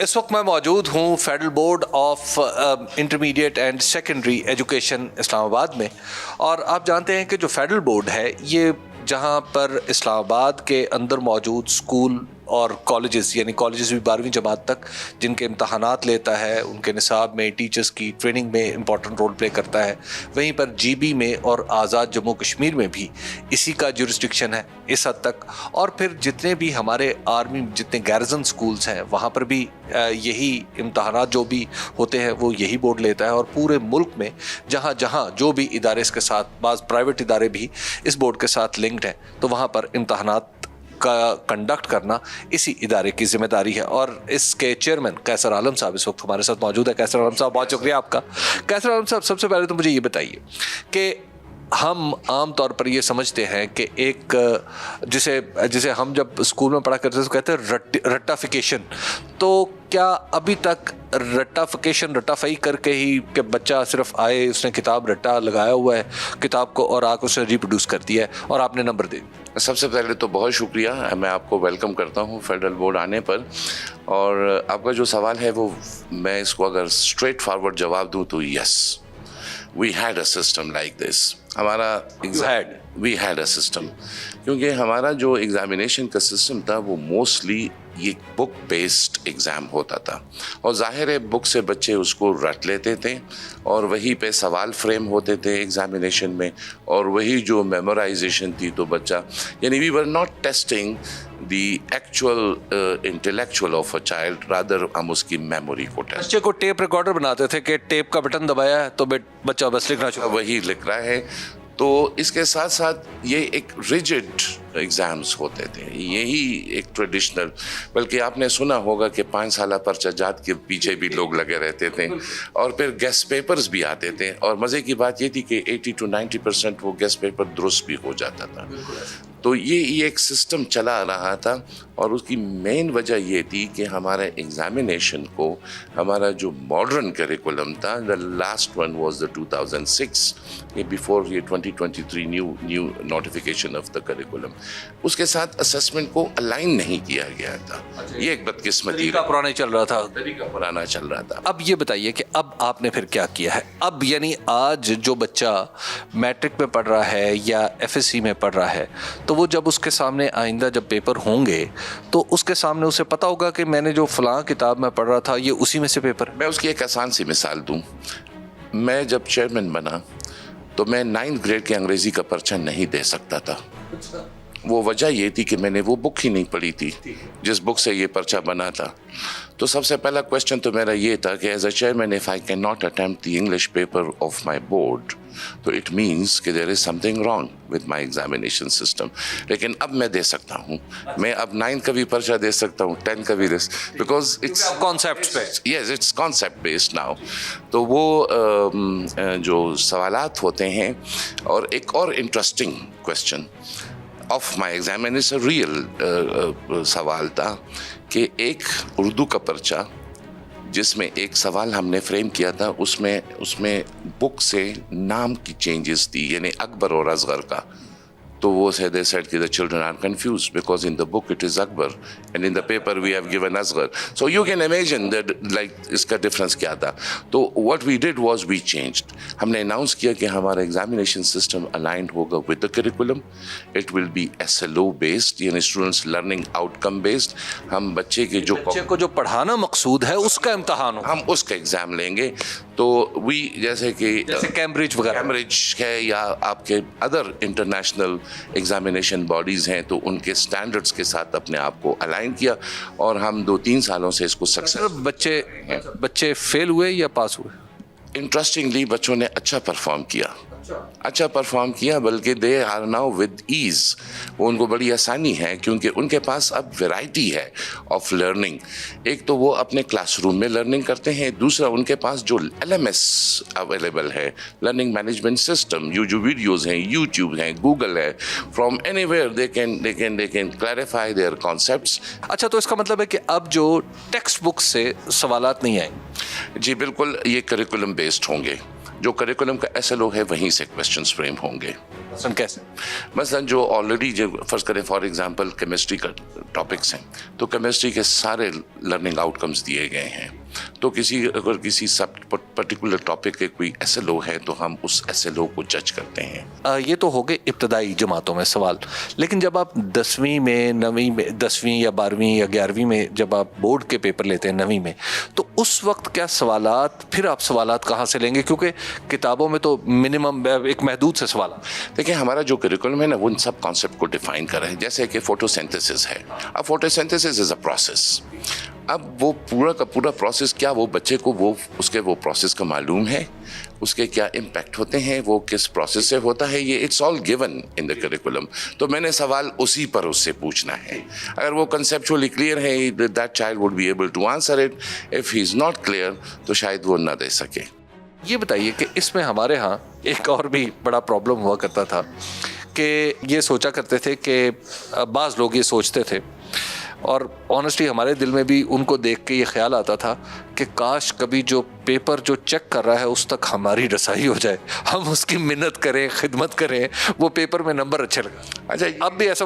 इस वक्त मैं मौजूद हूँ federal board of intermediate and secondary education Islamabad में। और आप जानते हैं कि जो फेडरल बोर्ड है ये जहाँ पर इस्लामाबाद के अंदर मौजूद स्कूल और कॉलेजेस, यानी कॉलेजेस भी 12वीं जमात तक जिनके इम्तहानात लेता है, उनके निसाब में टीचर्स की ट्रेनिंग में इम्पॉर्टेंट रोल प्ले करता है। वहीं पर जीबी में और आज़ाद जम्मू कश्मीर में भी इसी का जुरिस्डिक्शन है इस हद तक। और फिर जितने भी हमारे आर्मी जितने गैरिजन स्कूल्स हैं वहाँ पर भी यही इम्तहानात जो भी होते हैं वो यही बोर्ड लेता है। और पूरे मुल्क में जहाँ जहाँ जो भी इदारे इसके साथ, बाज़ प्राइवेट इदारे भी इस बोर्ड के साथ लिंक्ड हैं, तो वहाँ पर इम्तहानात का कंडक्ट करना इसी इदारे की जिम्मेदारी है। और इसके चेयरमैन कैसर आलम साहब इस वक्त हमारे साथ मौजूद है। कैसर आलम साहब, बहुत शुक्रिया आपका। कैसर आलम साहब, सबसे पहले तो मुझे ये बताइए कि हम आम तौर पर ये समझते हैं कि एक जिसे हम जब स्कूल में पढ़ा करते थे तो कहते हैं रट्टाफिकेशन, तो क्या अभी तक रट्टाफाई करके ही कि बच्चा सिर्फ आए, उसने किताब रट्टा लगाया हुआ है किताब को और आकर उसने रिप्रोड्यूस कर दिया है और आपने नंबर दे दिया? सबसे पहले तो बहुत शुक्रिया, मैं आपको वेलकम करता हूँ फेडरल बोर्ड आने पर। और आपका जो सवाल है वो मैं इसको अगर स्ट्रेट फॉरवर्ड जवाब दूँ तो yes, we had a system like this. We had a system, क्योंकि हमारा जो एग्जामिनेशन का सिस्टम था वो मोस्टली ये बुक बेस्ड एग्ज़ाम होता था। और ज़ाहिर है बुक से बच्चे उसको रट लेते थे और वहीं पे सवाल फ्रेम होते थे एग्जामिनेशन में, और वही जो मेमोराइजेशन थी तो बच्चा, यानी we were not testing the actual intellectual of a child, rather हम उसकी मेमोरी को टेस्ट। बच्चे को टेप रिकॉर्डर बनाते थे कि टेप का बटन दबाया है तो बच्चा बस लिखना चाहिए, वही लिख रहा है। तो इसके साथ साथ ये एक रिजिड एग्ज़ाम्स होते थे, यही एक ट्रेडिशनल, बल्कि आपने सुना होगा कि 5 साल पर्चा जात के पीछे भी लोग लगे रहते थे। और फिर गेस्ट पेपर्स भी आते थे, और मज़े की बात ये थी कि 80 to 90% वो गेस्ट पेपर दुरुस्त भी हो जाता था। तो ये एक सिस्टम चला रहा था, और उसकी मेन वजह ये थी कि हमारे एग्जामिनेशन को, हमारा जो मॉडर्न करिकुलम था, the last one was the 2006, ये बिफोर ये 2023 new notification of the curriculum, उसके साथ असेसमेंट को अलाइन नहीं किया गया था। ये एक बदकिस्मती, तरीका पुराना चल रहा था। अब ये बताइए कि अब आपने फिर क्या किया है? अब यानी आज जो बच्चा मैट्रिक में पढ़ रहा है या एफएससी में पढ़ रहा है, तो वो जब उसके सामने आइंदा जब पेपर होंगे तो उसके सामने उसे पता होगा कि मैंने जो फलां किताब में पढ़ रहा था ये उसी में से पेपर। मैं उसकी एक आसान सी मिसाल दूं। मैं जब चेयरमैन बना तो मैं 9th ग्रेड के अंग्रेजी का पर्चा नहीं दे सकता था। वो वजह ये थी कि मैंने वो बुक ही नहीं पढ़ी थी जिस बुक से ये पर्चा बना था। तो सबसे पहला क्वेश्चन तो मेरा ये था कि as a chairman if I can not attempt the English paper of my board, तो इट मीन्स कि there is something wrong with my examination system. लेकिन अब मैं दे सकता हूँ, मैं अब 9th का भी पर्चा दे सकता हूँ, 10th का भी दे, बिकॉज इट्स कॉन्सेप्ट पे, yes it's concept based now. तो वो जो सवालात होते हैं, और एक और interesting question of my exam, and it's a real सवाल था कि एक उर्दू का पर्चा जिसमें एक सवाल हमने फ्रेम किया था, उसमें बुक से नाम की चेंजेस थी, यानी अकबर और असगर का। तो वो they said कि the children are confused because in the book it is Akbar and in the paper we have given Asghar. So you can imagine that like इसका difference क्या था। तो what we did was we changed. हमने announce किया कि हमारा examination system aligned होगा with the curriculum. It will be SLO based, यानी students learning outcome based। हम बच्चे को जो पढ़ाना मकसूद है उसका इम्तहान हो, हम उसका एग्जाम लेंगे। तो जैसे कैम्ब्रिज है या आपके अदर इंटरनेशनल एग्जामिनेशन बॉडीज़ हैं, तो उनके स्टैंडर्ड्स के साथ अपने आप को अलाइन किया, और हम 2-3 सालों से इसको सक्सेस। बच्चे फेल हुए या पास हुए? इंटरेस्टिंगली बच्चों ने अच्छा परफॉर्म किया, बल्कि they are now with ease. वो उनको बड़ी आसानी है क्योंकि उनके पास अब वैरायटी है ऑफ लर्निंग। एक तो वो अपने क्लासरूम में लर्निंग करते हैं, दूसरा उनके पास जो LMS अवेलेबल है, लर्निंग मैनेजमेंट सिस्टम, जो वीडियोज़ हैं, यूट्यूब हैं, गूगल है, from anywhere they can clarify their concepts. अच्छा, तो इसका मतलब है कि अब जो टेक्स्ट बुक से सवालात नहीं आएंगे? जी बिल्कुल, ये करिकुलम बेस्ड होंगे। जो करिकुलम का SLO है वहीं से क्वेश्चंस फ्रेम होंगे। कैसे? मसलन जो ऑलरेडी जो फर्ज करें फॉर एग्जांपल केमिस्ट्री का टॉपिक्स हैं, तो केमिस्ट्री के सारे लर्निंग आउटकम्स दिए गए हैं, तो अगर किसी सब पर्टिकुलर टॉपिक के कोई SLO है तो हम उस SLO को जज करते हैं। ये तो हो गए इब्तदाई जमातों में सवाल, लेकिन जब आप 10वीं में 9वीं में 10वीं या 12वीं या 11वीं में जब आप बोर्ड के पेपर लेते हैं 9वीं में, तो उस वक्त क्या सवालात, फिर आप सवालात कहाँ से लेंगे? क्योंकि किताबों में तो मिनिमम एक महदूद से सवाल। देखिए हमारा जो करिकुलम है ना वो उन सब कॉन्सेप्ट को डिफाइन कर रहा है, जैसे कि फोटोसिंथेसिस है। अब फोटोसिंथेसिस इज अ प्रोसेस। अब वो पूरा का पूरा प्रोसेस क्या वो बच्चे को वो प्रोसेस का मालूम है, उसके क्या इम्पैक्ट होते हैं, वो किस प्रोसेस से होता है, ये it's all given in the curriculum. तो मैंने सवाल उसी पर उससे पूछना है। अगर वो कंसेप्चुअली क्लियर है that child would be able to answer it. If he is not clear तो शायद वो ना दे सके। ये बताइए कि इसमें हमारे यहाँ एक और भी बड़ा प्रॉब्लम हुआ करता था कि ये सोचा करते थे कि बाज़ लोग ये सोचते थे, और ऑनेस्टली हमारे दिल में भी उनको देख के ये ख्याल आता था कि काश कभी जो पेपर जो चेक कर रहा है उस तक हमारी रसाई हो जाए, हम उसकी मिन्नत करें, खिदमत करें, वो पेपर में नंबर अच्छे लगा। अच्छा, अब भी ऐसा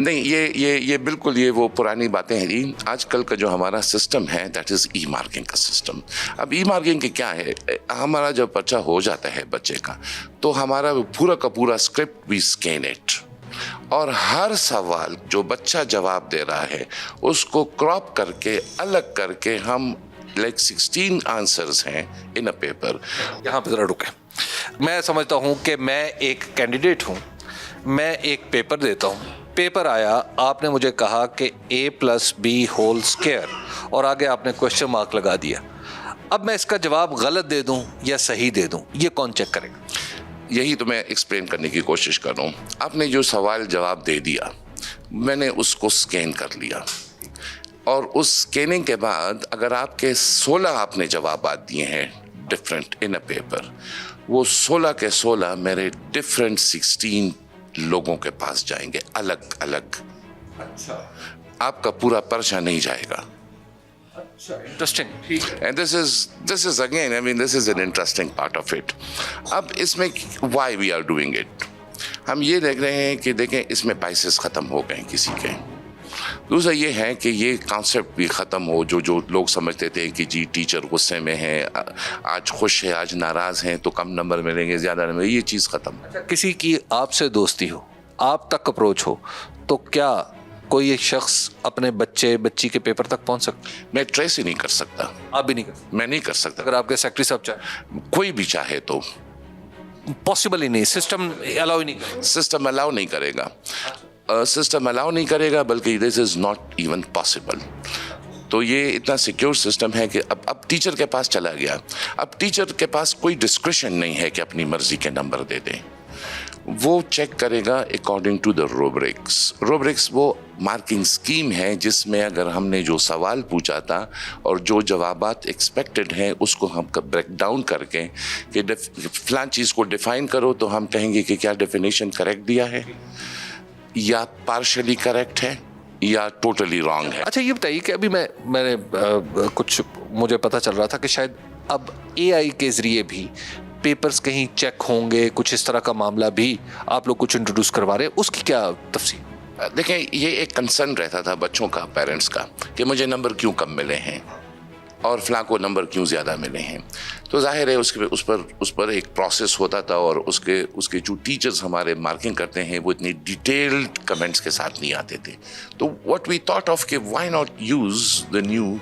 नहीं, ये बिल्कुल ये वो पुरानी बातें हैं जी। आजकल का जो हमारा सिस्टम है दैट इज़ ई मार्किंग का सिस्टम। अब ई मार्किंग के क्या है, हमारा जब पर्चा हो जाता है बच्चे का, तो हमारा पूरा का पूरा स्क्रिप्ट वी स्कैन इट, और हर सवाल जो बच्चा जवाब दे रहा है उसको क्रॉप करके अलग करके हम लाइक 16 आंसर्स हैं इन अ पेपर। यहाँ पे ज़रा रुके। मैं समझता हूँ कि मैं एक कैंडिडेट हूँ, मैं एक पेपर देता हूँ, पेपर आया, आपने मुझे कहा कि A+B² और आगे आपने क्वेश्चन मार्क लगा दिया। अब मैं इसका जवाब गलत दे दूँ या सही दे दूँ, ये कौन चेक करेगा? यही तो मैं एक्सप्लेन करने की कोशिश कर रहा हूँ। आपने जो सवाल जवाब दे दिया, मैंने उसको स्कैन कर लिया, और उस स्कैनिंग के बाद अगर आपके 16 आपने जवाब दिए हैं डिफरेंट इन अ पेपर, वो 16 के 16 मेरे डिफरेंट 16 लोगों के पास जाएंगे अलग अलग। अच्छा, आपका पूरा पर्चा नहीं जाएगा। Interesting. And this is again, I mean, this is an interesting part of it. अब इसमें why we are doing it? हम ये देख रहे हैं कि देखें इसमें बाइसेस ख़त्म हो गए किसी के। दूसरा ये है कि ये कॉन्सेप्ट भी ख़त्म हो जो लोग समझते थे कि जी टीचर गुस्से में है, आज खुश है, आज नाराज़ हैं तो कम नंबर मिलेंगे, ज़्यादा नंबर, ये चीज़ ख़त्म। किसी की आपसे दोस्ती हो, आप तक अप्रोच हो, तो क्या कोई एक शख्स अपने बच्ची के पेपर तक पहुंच सकता? मैं ट्रेस ही नहीं कर सकता। आप भी नहीं कर सकते? मैं नहीं कर सकता। अगर आपके सेक्रेटरी साहब चाहे, कोई भी चाहे तो पॉसिबल ही नहीं, सिस्टम अलाउ ही नहीं करेगा। सिस्टम अलाउ नहीं करेगा, सिस्टम अलाउ नहीं करेगा, बल्कि this is not even possible. तो ये इतना सिक्योर सिस्टम है कि अब टीचर के पास चला गया, अब टीचर के पास कोई डिस्क्रिशन नहीं है कि अपनी मर्जी के नंबर दे दे। वो चेक करेगा अकॉर्डिंग टू द रूब्रिक्स वो मार्किंग स्कीम है जिसमें अगर हमने जो सवाल पूछा था और जो जवाबात एक्सपेक्टेड हैं उसको हम ब्रेक डाउन करके कि फलां चीज़ को डिफाइन करो, तो हम कहेंगे कि क्या डेफिनेशन करेक्ट दिया है या पार्शली करेक्ट है या टोटली रॉन्ग है। अच्छा, ये बताइए कि अभी मैंने कुछ मुझे पता चल रहा था कि शायद अब AI के ज़रिए भी पेपर्स कहीं चेक होंगे, कुछ इस तरह का मामला भी आप लोग कुछ इंट्रोड्यूस करवा रहे हैं, उसकी क्या तफसील? देखें, ये एक कंसर्न रहता था बच्चों का, पेरेंट्स का, कि मुझे नंबर क्यों कम मिले हैं और फलां को नंबर क्यों ज़्यादा मिले हैं। तो जाहिर है उस पर एक प्रोसेस होता था, और उसके जो टीचर्स हमारे मार्किंग करते हैं वो इतनी डिटेल्ड कमेंट्स के साथ नहीं आते थे। तो व्हाट वी थॉट ऑफ कि why not use the new,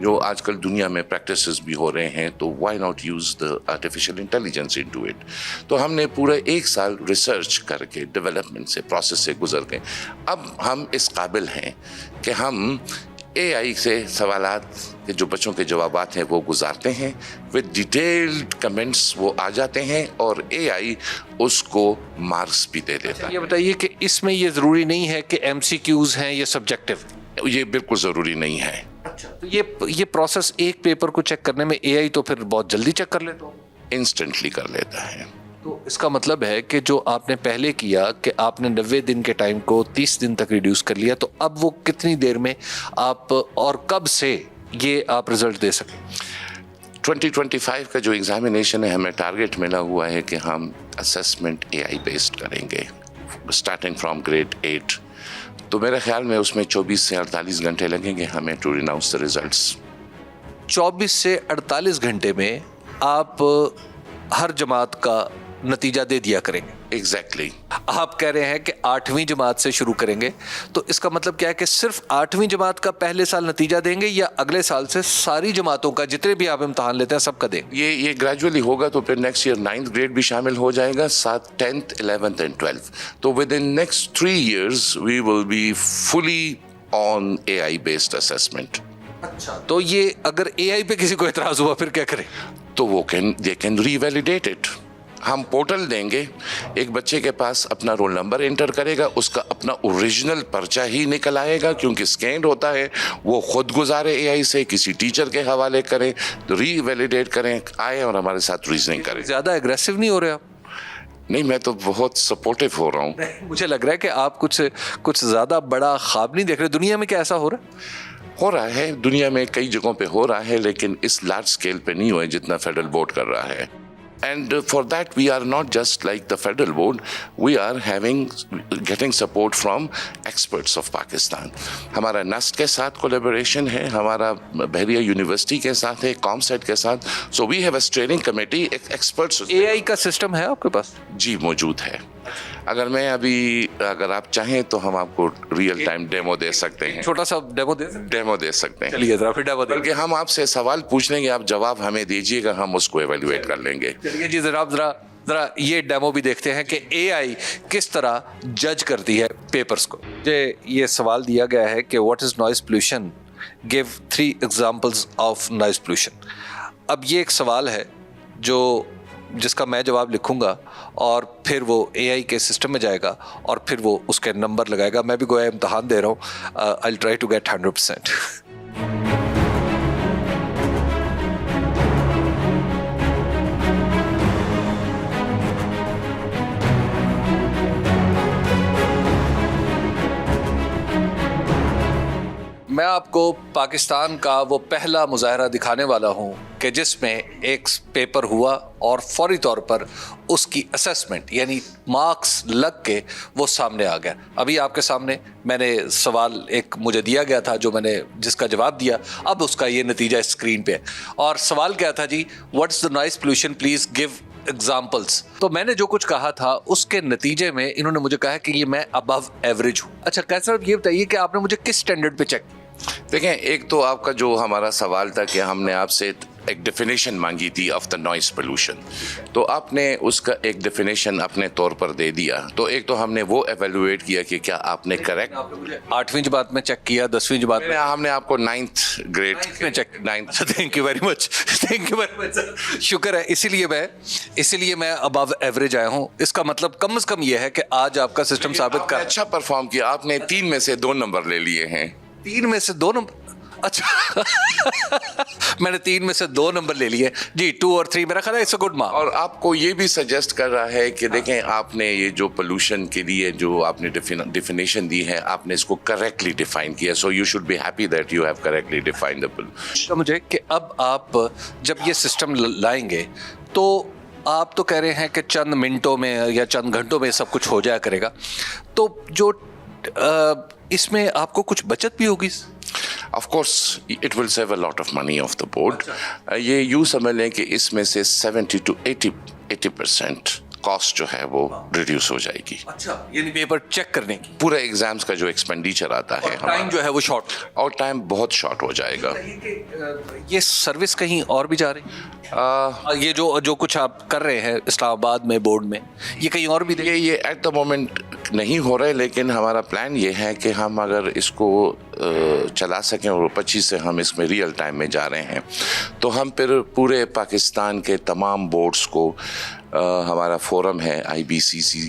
जो आजकल दुनिया में प्रैक्टिसेस भी हो रहे हैं, तो why not use the artificial intelligence into it. तो हमने पूरा 1 साल रिसर्च करके, डेवलपमेंट से, प्रोसेस से गुजर के अब हम इस काबिल हैं कि हम AI से सवालात के जो बच्चों के जवाबात हैं वो गुजारते हैं, विद डिटेल्ड कमेंट्स वो आ जाते हैं और AI उसको मार्क्स भी दे देता है। ये बताइए कि इसमें ये ज़रूरी नहीं है कि MCQs हैं, ये सब्जेक्टिव? ये बिल्कुल ज़रूरी नहीं है। अच्छा, तो ये प्रोसेस एक पेपर को चेक करने में AI तो फिर बहुत जल्दी चेक कर लेता हो? इंस्टेंटली कर लेता है। तो इसका मतलब है कि जो आपने पहले किया कि आपने 90 दिन के टाइम को 30 दिन तक रिड्यूस कर लिया, तो अब वो कितनी देर में आप और कब से ये आप रिजल्ट दे सकें? 2025 का जो एग्जामिनेशन है हमें टारगेट मिला हुआ है कि हम असेसमेंट AI बेस्ड करेंगे स्टार्टिंग फ्रॉम ग्रेड 8. तो मेरे ख्याल में उसमें 24 से 48 घंटे लगेंगे हमें टू अनाउंस द रिजल्ट्स. 24 से 48 घंटे में आप हर जमात का नतीजा दे दिया करेंगे. एग्जैक्टली. आप कह रहे हैं कि 8वीं जमात से शुरू करेंगे, तो इसका मतलब क्या है कि सिर्फ 8वीं जमात का पहले साल नतीजा देंगे या अगले साल से सारी जमातों का जितने भी आप इम्तहान लेते हैं सबका देंगे? ये ग्रेजुअली होगा तो फिर नेक्स्ट ईयर 9th ग्रेड भी शामिल हो जाएगा, साथ 10th 11th एंड 12th. तो within next 3 years we will be fully on AI based assessment. अच्छा, तो ये अगर AI पे किसी को एतराज हुआ फिर क्या करें? तो वो दे कैन रीवैलिडेट इट. हम पोर्टल देंगे, एक बच्चे के पास अपना रोल नंबर एंटर करेगा, उसका अपना ओरिजिनल पर्चा ही निकल आएगा क्योंकि स्कैन होता है, वो खुद गुजारे AI से, किसी टीचर के हवाले करें, तो रीवैलिडेट करें, आए और हमारे साथ रीजनिंग करें. ज्यादा एग्रेसिव नहीं हो रहे आप? नहीं, मैं तो बहुत सपोर्टिव हो रहा हूँ. मुझे लग रहा है कि आप कुछ ज्यादा बड़ा ख्वाब नहीं देख रहे. दुनिया में क्या ऐसा हो रहा है? हो रहा है, दुनिया में कई जगहों पे हो रहा है, लेकिन इस लार्ज स्केल पे नहीं हुआ है जितना फेडरल बोर्ड कर रहा है. And for that we are not just like the federal board, we are getting support from experts of Pakistan. हमारा NUST के साथ collaboration है, हमारा बहरिया यूनिवर्सिटी के साथ है, कॉमसेट के साथ. So we have a steering committee, experts. AI का सिस्टम है आपके पास? जी मौजूद है. अगर आप चाहें तो हम आपको रियल टाइम डेमो दे सकते हैं. छोटा सा डेमो दे सकते हैं. चलिए जरा फिर डेमो बल्कि हम आपसे सवाल पूछ लेंगे, आप जवाब हमें दीजिएगा, हम उसको एवेल्युएट कर लेंगे. चलिए जी, जरा ये डेमो भी देखते हैं कि AI किस तरह जज करती है पेपर्स को. ये सवाल दिया गया है कि what is noise pollution, give 3 examples of noise pollution. अब ये एक सवाल है जिसका मैं जवाब लिखूंगा और फिर वो AI के सिस्टम में जाएगा और फिर वो उसके नंबर लगाएगा. मैं भी गोया इम्तहान दे रहा हूँ. I will try to get 100%. मैं आपको पाकिस्तान का वो पहला मुजाहरा दिखाने वाला हूँ कि जिसमें एक पेपर हुआ और फौरी तौर पर उसकी असेसमेंट यानी मार्क्स लग के वो सामने आ गया. अभी आपके सामने मैंने सवाल एक मुझे दिया गया था जिसका जवाब दिया. अब उसका ये नतीजा स्क्रीन पे है और सवाल क्या था जी, what's the noise pollution, please give examples. तो मैंने जो कुछ कहा था उसके नतीजे में इन्होंने मुझे कहा कि ये मैं अबव एवरेज हूँ. अच्छा कैसर साहब, ये बताइए कि आपने मुझे किस स्टैंडर्ड पे चेक? देखें, एक तो आपका जो हमारा सवाल था कि हमने आपसे एक डेफिनेशन मांगी थी ऑफ द नॉइस पोल्यूशन, तो आपने उसका एक डेफिनेशन अपने तौर पर दे दिया. तो एक तो हमने वो एवेल्युएट किया कि क्या आपने करेक्ट. 8वीं जमात में चेक किया, 10वीं जमात में हमने आपको 9th ग्रेड में check. 9th. Thank you very much, thank you very much, शुक्र है. इसीलिए मैं अबव एवरेज आया हूँ. इसका मतलब कम से कम ये है कि आज आपका सिस्टम साबित कर अच्छा परफॉर्म किया. आपने 3 में से 2 नंबर ले लिए हैं. 3 में से 2 नंबर? अच्छा मैंने 3 में से 2 नंबर ले लिए जी. 2 और 3 मेरा ख्याल है इट्स अ गुड मार्क. और आपको ये भी सजेस्ट कर रहा है कि देखें, आपने ये जो पोल्यूशन के लिए जो आपने डेफिनेशन दी है, आपने इसको करेक्टली डिफाइन किया. So you should be happy that you have correctly defined the pollution. मुझे कि अब आप जब ये सिस्टम लाएंगे तो आप तो कह रहे हैं कि चंद मिनटों में या चंद घंटों में सब कुछ हो जाया करेगा, तो जो इसमें आपको कुछ बचत भी होगी? Of course, it will save a lot of money of the board. ये यूँ समझ लें कि इसमें से 70 to 80% कॉस्ट जो है वो रिड्यूस हो जाएगी. अच्छा, यानी पेपर चेक करने की पूरे एग्जाम्स का जो एक्सपेंडिचर आता है, टाइम जो है वो शॉर्ट, और टाइम बहुत शॉर्ट हो जाएगा. ये सर्विस कहीं और भी जा रही है? ये जो कुछ आप कर रहे हैं इस्लामाबाद में बोर्ड में, ये कहीं और भी ये एट द मोमेंट नहीं हो रहा है, लेकिन हमारा प्लान ये है कि हम अगर इसको चला सकें और 25 से हम इसमें रियल टाइम में जा रहे हैं, तो हम फिर पूरे पाकिस्तान के तमाम बोर्ड्स को हमारा फोरम है IBCC,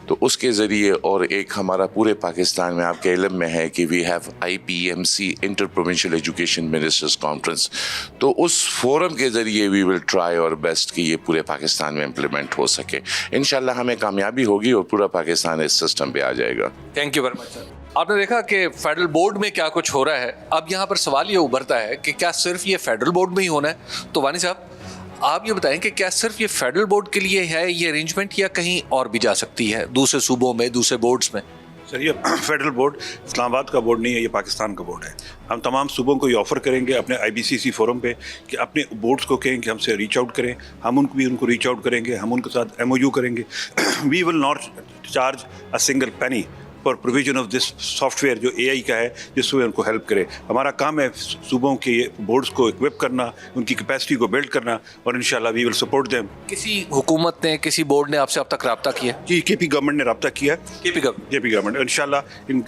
तो उसके ज़रिए, और एक हमारा पूरे पाकिस्तान में आपके इल्म में है कि we have IPMC inter provincial education ministers conference, तो उस फोरम के ज़रिए we will try our best कि ये पूरे पाकिस्तान में इम्प्लीमेंट हो सके. इंशाल्लाह हमें कामयाबी होगी और पूरा पाकिस्तान इस सिस्टम पे आ जाएगा. Thank you very much sir. آپ نے دیکھا کہ فیڈرل بورڈ میں کیا کچھ ہو رہا ہے. اب یہاں پر سوال یہ ابھرتا ہے کہ کیا صرف یہ فیڈرل بورڈ میں ہی ہونا ہے؟ تو وانی صاحب آپ یہ بتائیں کہ کیا صرف یہ فیڈرل بورڈ کے لیے ہے یہ ارینجمنٹ یا کہیں اور بھی جا سکتی ہے دوسرے صوبوں میں, دوسرے بورڈز میں؟ سر یہ فیڈرل بورڈ اسلام آباد کا بورڈ نہیں ہے, یہ پاکستان کا بورڈ ہے. ہم تمام صوبوں کو یہ آفر کریں گے اپنے IBCC فورم پہ کہ اپنے بورڈز کو کہیں کہ ہم سے ریچ آؤٹ کریں, ہم ان کو ریچ آؤٹ کریں گے, ہم ان کے ساتھ MOU کریں گے. We will not charge a single penny for provision of this software جو AI کا ہے جس میں ان کو ہیلپ کرے. ہمارا کام ہے صوبوں کے بورڈز کو اکوپ کرنا, ان کی کیپیسٹی کو بلڈ کرنا, اور انشاءاللہ وی ول سپورٹ دیم. کسی حکومت نے, کسی بورڈ نے آپ سے اب تک رابطہ کیا؟ جی KP گورنمنٹ نے رابطہ کیا ہے. KP گورنمنٹ انشاءاللہ ان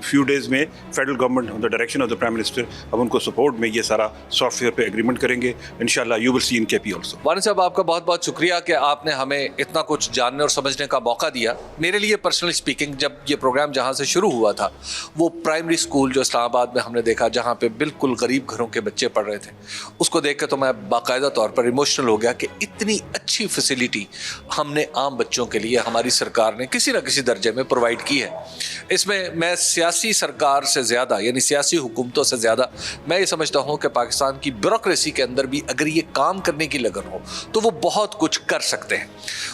فیو ڈیز میں federal government on the direction of the prime minister اب ان کو سپورٹ میں یہ سارا سافٹ ویئر پہ ایگریمنٹ کریں گے. انشاءاللہ you will see in KP also. Wani صاحب آپ کا بہت بہت شکریہ کہ آپ نے ہمیں اتنا کچھ جاننے اور سمجھنے کا موقع دیا. میرے لیے پرسنلی اسپیکنگ جب یہ پروگرام جہاں سے شروع ہوا تھا وہ پرائمری اسکول جو اسلام آباد میں ہم نے دیکھا جہاں پہ بالکل غریب گھروں کے بچے پڑھ رہے تھے, اس کو دیکھ کے تو میں باقاعدہ طور پر ایموشنل ہو گیا کہ اتنی اچھی فیسلٹی ہم نے عام بچوں کے لیے ہماری سرکار نے کسی نہ کسی درجے میں پرووائڈ کی ہے. اس میں سیاسی سرکار سے زیادہ یعنی سیاسی حکومتوں سے زیادہ میں یہ سمجھتا ہوں کہ پاکستان کی بیوروکریسی کے اندر بھی اگر یہ کام کرنے کی لگن ہو تو وہ بہت کچھ کر سکتے ہیں.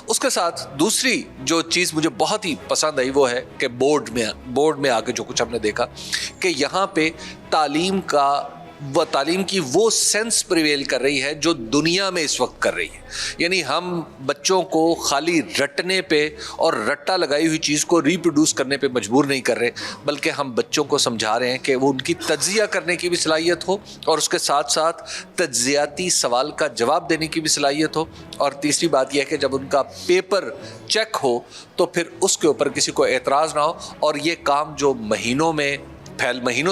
اس کے ساتھ دوسری جو چیز مجھے بہت ہی پسند آئی وہ ہے کہ بورڈ میں آ کے جو کچھ ہم نے دیکھا کہ یہاں پہ تعلیم کی وہ سینس پریویل کر رہی ہے جو دنیا میں اس وقت کر رہی ہے. یعنی ہم بچوں کو خالی رٹنے پہ اور رٹا لگائی ہوئی چیز کو ریپروڈیوس کرنے پہ مجبور نہیں کر رہے, بلکہ ہم بچوں کو سمجھا رہے ہیں کہ وہ ان کی تجزیہ کرنے کی بھی صلاحیت ہو اور اس کے ساتھ ساتھ تجزیاتی سوال کا جواب دینے کی بھی صلاحیت ہو. اور تیسری بات یہ ہے کہ جب ان کا پیپر چیک ہو تو پھر اس کے اوپر کسی کو اعتراض نہ ہو, اور یہ کام جو مہینوں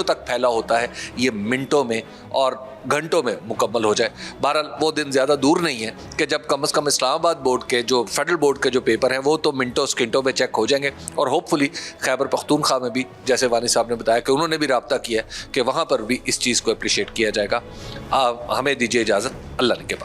تک پھیلا ہوتا ہے یہ منٹوں میں اور گھنٹوں میں مکمل ہو جائے. بہرحال وہ دن زیادہ دور نہیں ہے کہ جب کم از کم اسلام آباد بورڈ کے جو فیڈرل بورڈ کے جو پیپر ہیں وہ تو منٹوں سیکنڈوں میں چیک ہو جائیں گے, اور ہوپ فلی خیبر پختونخوا میں بھی جیسے وانی صاحب نے بتایا کہ انہوں نے بھی رابطہ کیا ہے کہ وہاں پر بھی اس چیز کو اپریشیٹ کیا جائے گا. ہمیں دیجیے اجازت, اللہ نے کے بعد.